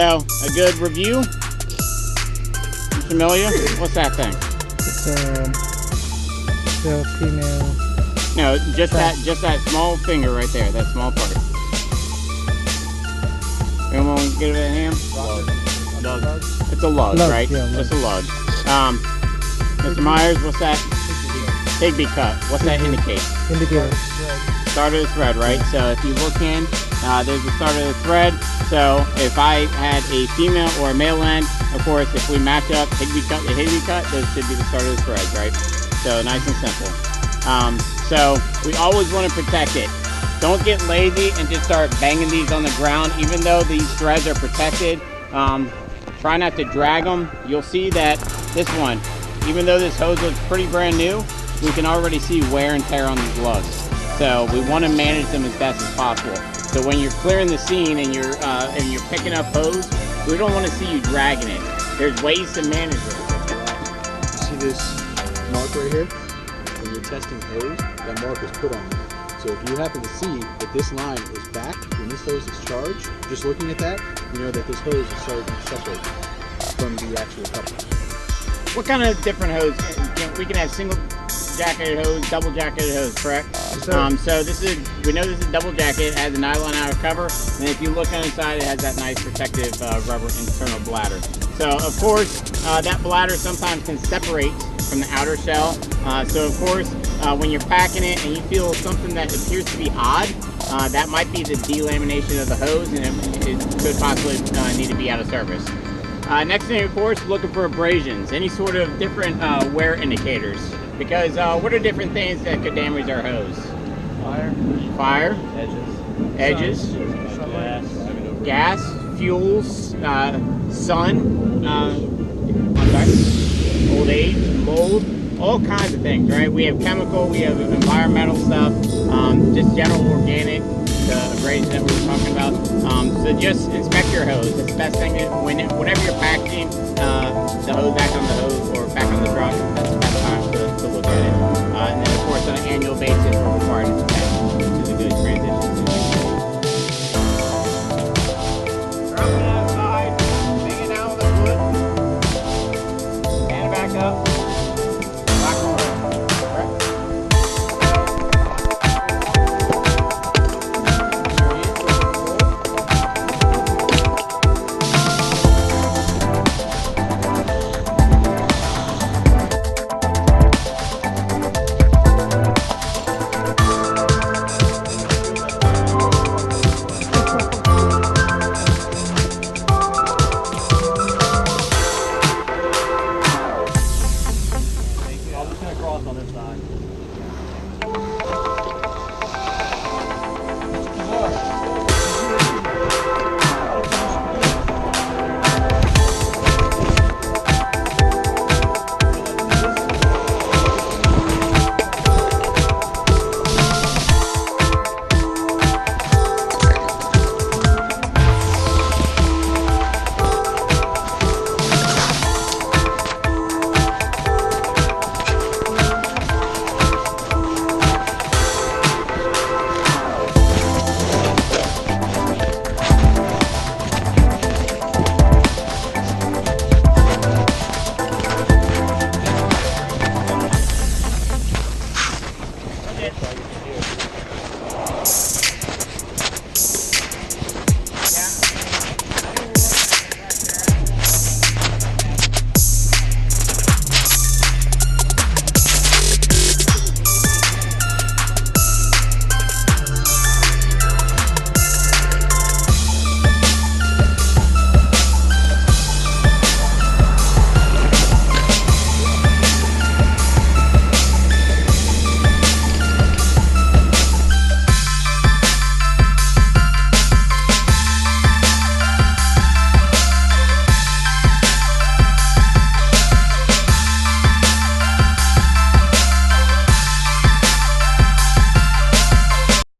So, a good review. You familiar? What's that thing? It's the female. No, just that small finger right there, that small part. Anyone get it a hand? Lug. It's a lug, right? Yeah, just a lug. Mr. Myers, what's that? Higby cut. What's that indicate? Indicator. Start of the thread, right? So if you look in, there's the start of the thread. So if I had a female or a male end, of course, if we match up Higby cut to Higby cut, those should be the start of the thread, right? So nice and simple. So we always want to protect it. Don't get lazy and just start banging these on the ground, even though these threads are protected. Try not to drag them. You'll see that this one, even though this hose looks pretty brand new, we can already see wear and tear on these lugs. So we want to manage them as best as possible. So when you're clearing the scene and you're picking up hose, we don't want to see you dragging it. There's ways to manage it. You see this mark right here? When you're testing hose, that mark is put on there. So if you happen to see that this line is back when this hose is charged, just looking at that, you know that this hose is starting to separate from the actual coupler. What kind of different hose? We can have single jacketed hose, double jacketed hose, correct? Yes, So we know this is double jacket. It has a nylon outer cover, and if you look on the side, it has that nice protective rubber internal bladder. So of course, that bladder sometimes can separate from the outer shell. So of course, when you're packing it and you feel something that appears to be odd, that might be the delamination of the hose, and it could possibly need to be out of service. Next thing, of course, looking for abrasions, any sort of different wear indicators. Because what are different things that could damage our hose? Fire. Edges. Gas. Fuels. Sun. Old age. Mold. All kinds of things, right? We have chemical, we have environmental stuff, just general organic, the abrasion that we were talking about. So just inspect your hose. That's the best thing. Whenever you're packaging the hose back on the hose or back on the truck, that's the best time to look at it. And then of course on an annual basis,